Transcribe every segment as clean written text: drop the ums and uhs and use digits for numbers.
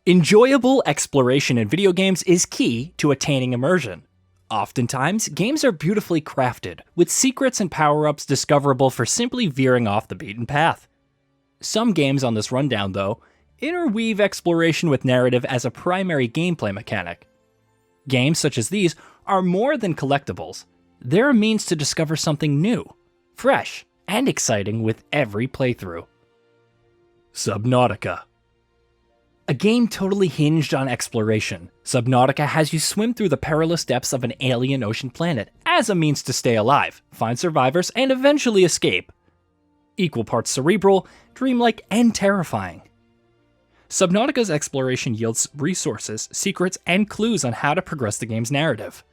Enjoyable exploration in video games is key to attaining immersion. Oftentimes, games are beautifully crafted, with secrets and power-ups discoverable for simply veering off the beaten path. Some games on this rundown, though, interweave exploration with narrative as a primary gameplay mechanic. Games such as these are more than collectibles. They're a means to discover something new, fresh, and exciting with every playthrough. Subnautica. A game totally hinged on exploration, Subnautica has you swim through the perilous depths of an alien ocean planet as a means to stay alive, find survivors, and eventually escape. Equal parts cerebral, dreamlike, and terrifying. Subnautica's exploration yields resources, secrets, and clues on how to progress the game's narrative.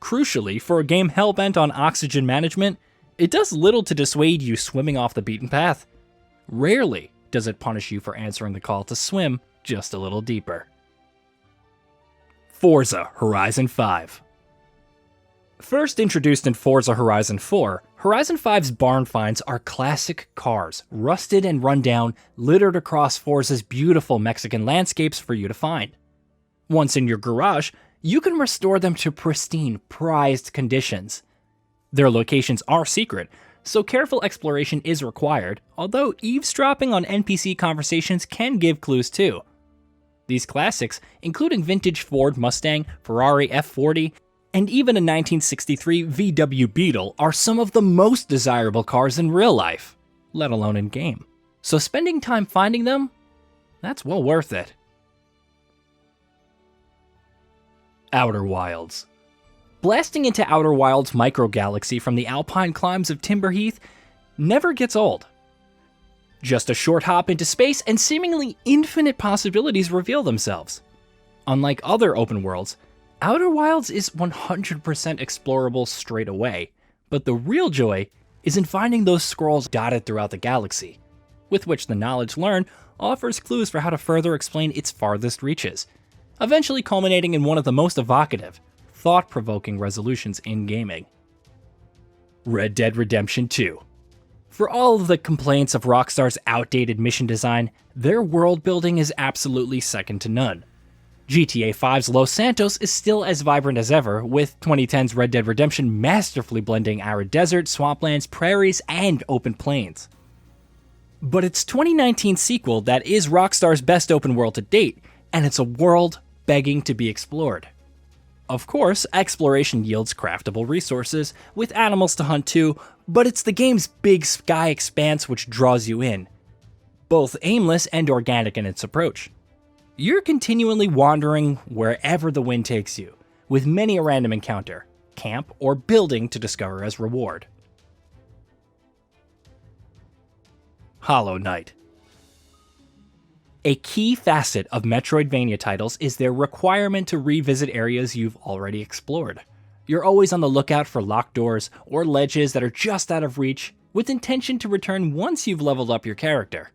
Crucially, for a game hellbent on oxygen management, it does little to dissuade you swimming off the beaten path. Rarely does it punish you for answering the call to swim just a little deeper. Forza Horizon 5. First introduced in Forza Horizon 4, Horizon 5's barn finds are classic cars, rusted and run down, littered across Forza's beautiful Mexican landscapes for you to find. Once in your garage, you can restore them to pristine, prized conditions. Their locations are secret, so careful exploration is required, although eavesdropping on NPC conversations can give clues too. These classics, including vintage Ford Mustang, Ferrari F40, and even a 1963 VW Beetle, are some of the most desirable cars in real life, let alone in game. So spending time finding them, that's well worth it. Outer Wilds. Blasting into Outer Wilds' microgalaxy from the alpine climbs of Timberheath never gets old. Just a short hop into space and seemingly infinite possibilities reveal themselves. Unlike other open worlds, Outer Wilds is 100% explorable straight away, but the real joy is in finding those scrolls dotted throughout the galaxy, with which the knowledge learned offers clues for how to further explain its farthest reaches, eventually culminating in one of the most evocative, thought-provoking resolutions in gaming. Red Dead Redemption 2. For all of the complaints of Rockstar's outdated mission design, their world building is absolutely second to none. GTA 5's Los Santos is still as vibrant as ever, with 2010's Red Dead Redemption masterfully blending arid desert, swamplands, prairies, and open plains. But it's 2019's sequel that is Rockstar's best open world to date, and it's a world begging to be explored. Of course, exploration yields craftable resources, with animals to hunt too, but it's the game's big sky expanse which draws you in, both aimless and organic in its approach. You're continually wandering wherever the wind takes you, with many a random encounter, camp, or building to discover as reward. Hollow Knight. A key facet of Metroidvania titles is their requirement to revisit areas you've already explored. You're always on the lookout for locked doors or ledges that are just out of reach, with intention to return once you've leveled up your character.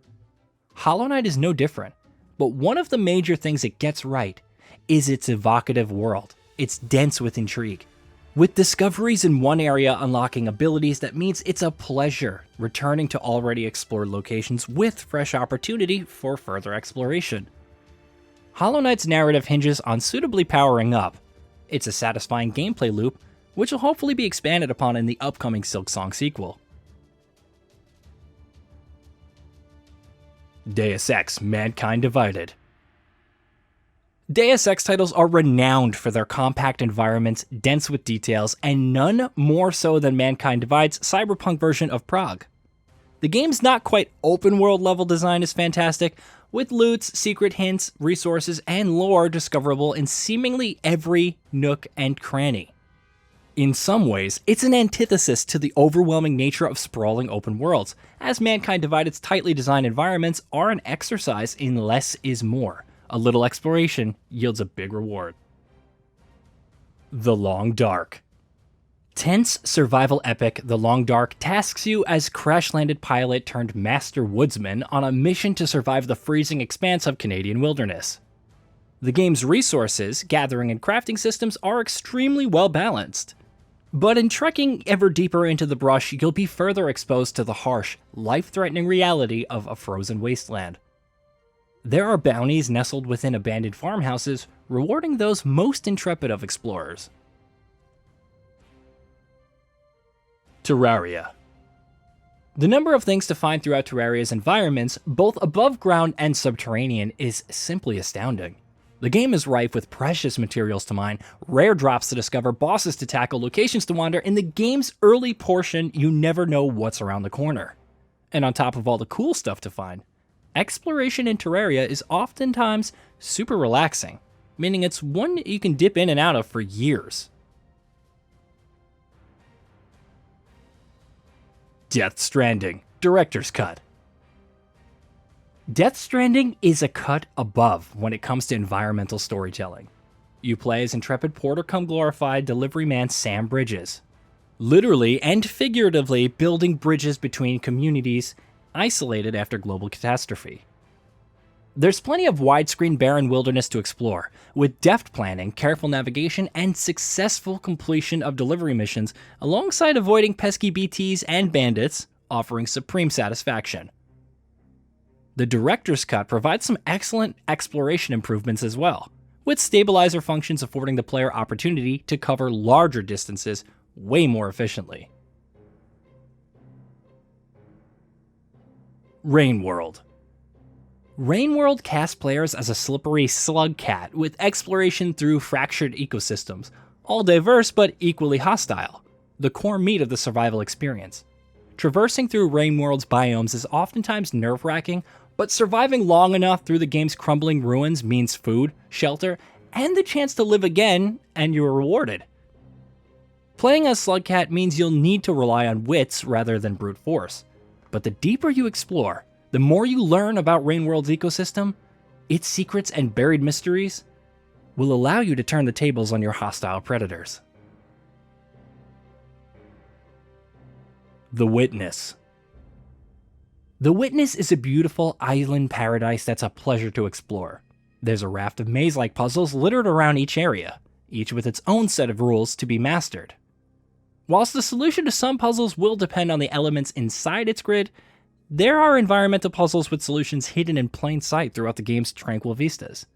Hollow Knight is no different, but one of the major things it gets right is its evocative world. It's dense with intrigue, with discoveries in one area unlocking abilities that means it's a pleasure returning to already explored locations with fresh opportunity for further exploration. Hollow Knight's narrative hinges on suitably powering up. It's a satisfying gameplay loop, which will hopefully be expanded upon in the upcoming Silksong sequel. Deus Ex: Mankind Divided. Deus Ex titles are renowned for their compact environments, dense with details, and none more so than Mankind Divide's cyberpunk version of Prague. The game's not quite open-world level design is fantastic, with loots, secret hints, resources, and lore discoverable in seemingly every nook and cranny. In some ways, it's an antithesis to the overwhelming nature of sprawling open worlds, as Mankind Divided's tightly designed environments are an exercise in less is more. A little exploration yields a big reward. The Long Dark. Tense survival epic The Long Dark tasks you as crash-landed pilot turned master woodsman on a mission to survive the freezing expanse of Canadian wilderness. The game's resources, gathering, and crafting systems are extremely well balanced. But in trekking ever deeper into the brush, you'll be further exposed to the harsh, life-threatening reality of a frozen wasteland. There are bounties nestled within abandoned farmhouses, rewarding those most intrepid of explorers. Terraria. The number of things to find throughout Terraria's environments, both above ground and subterranean, is simply astounding. The game is rife with precious materials to mine, rare drops to discover, bosses to tackle, locations to wander. In the game's early portion, you never know what's around the corner. And on top of all the cool stuff to find, exploration in Terraria is oftentimes super relaxing, meaning it's one you can dip in and out of for years. Death Stranding, Director's Cut. Death Stranding is a cut above when it comes to environmental storytelling. You play as intrepid porter-cum-glorified delivery man Sam Bridges, literally and figuratively building bridges between communities isolated after global catastrophe. There's plenty of widescreen barren wilderness to explore, with deft planning, careful navigation, and successful completion of delivery missions, alongside avoiding pesky BTs and bandits, offering supreme satisfaction. The Director's Cut provides some excellent exploration improvements as well, with stabilizer functions affording the player opportunity to cover larger distances way more efficiently. Rain World. Rain World casts players as a slippery slug cat with exploration through fractured ecosystems, all diverse but equally hostile, the core meat of the survival experience. Traversing through Rain World's biomes is oftentimes nerve-wracking, but surviving long enough through the game's crumbling ruins means food, shelter, and the chance to live again, and you are rewarded. Playing as Slugcat means you'll need to rely on wits rather than brute force, but the deeper you explore, the more you learn about Rain World's ecosystem, its secrets and buried mysteries, will allow you to turn the tables on your hostile predators. The Witness. The Witness is a beautiful island paradise that's a pleasure to explore. There's a raft of maze-like puzzles littered around each area, each with its own set of rules to be mastered. Whilst the solution to some puzzles will depend on the elements inside its grid, there are environmental puzzles with solutions hidden in plain sight throughout the game's tranquil vistas.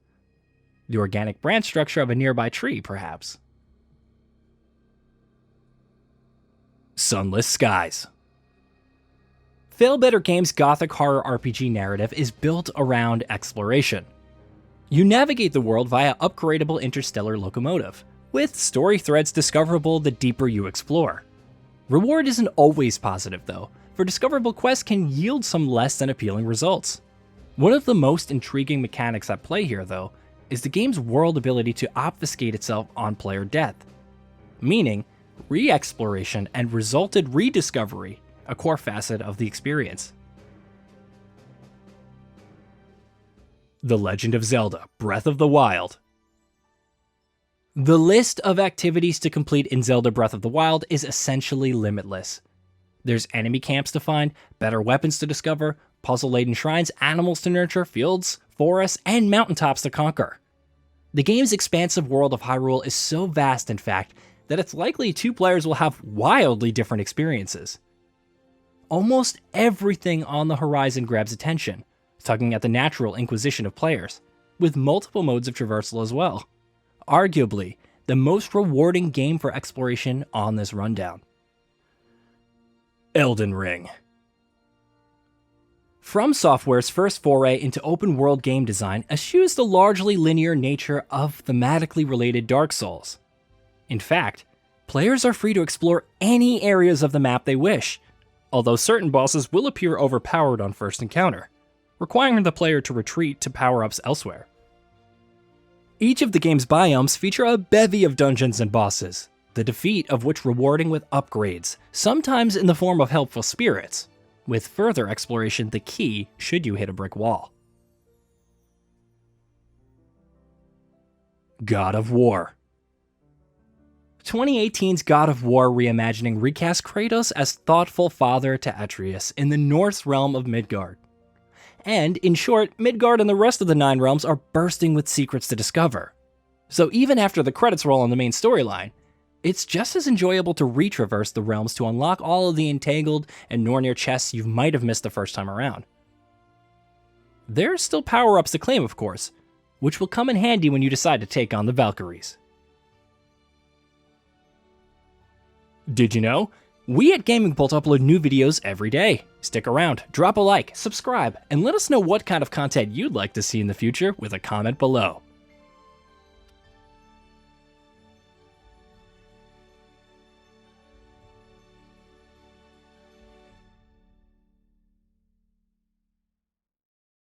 The organic branch structure of a nearby tree, perhaps. Sunless Skies. Failbetter Games' gothic horror RPG narrative is built around exploration. You navigate the world via upgradable interstellar locomotive, with story threads discoverable the deeper you explore. Reward isn't always positive though, for discoverable quests can yield some less than appealing results. One of the most intriguing mechanics at play here though, is the game's world ability to obfuscate itself on player death, meaning re-exploration and resulted rediscovery, a core facet of the experience. The Legend of Zelda: Breath of the Wild. The list of activities to complete in Zelda Breath of the Wild is essentially limitless. There's enemy camps to find, better weapons to discover, puzzle-laden shrines, animals to nurture, fields, forests, and mountaintops to conquer. The game's expansive world of Hyrule is so vast, in fact, that it's likely two players will have wildly different experiences. Almost everything on the horizon grabs attention, tugging at the natural inquisition of players, with multiple modes of traversal as well. Arguably, the most rewarding game for exploration on this rundown. Elden Ring. From Software's first foray into open-world game design eschews the largely linear nature of thematically related Dark Souls. In fact, players are free to explore any areas of the map they wish, although certain bosses will appear overpowered on first encounter, requiring the player to retreat to power-ups elsewhere. Each of the game's biomes feature a bevy of dungeons and bosses, the defeat of which rewarding with upgrades, sometimes in the form of helpful spirits, with further exploration the key should you hit a brick wall. God of War. 2018's God of War reimagining recast Kratos as thoughtful father to Atreus in the Norse realm of Midgard. And, in short, Midgard and the rest of the 9 realms are bursting with secrets to discover. So even after the credits roll on the main storyline, it's just as enjoyable to retraverse the realms to unlock all of the entangled and Nornir chests you might have missed the first time around. There are still power-ups to claim, of course, which will come in handy when you decide to take on the Valkyries. Did you know? We at GamingBolt upload new videos every day. Stick around, drop a like, subscribe, and let us know what kind of content you'd like to see in the future with a comment below.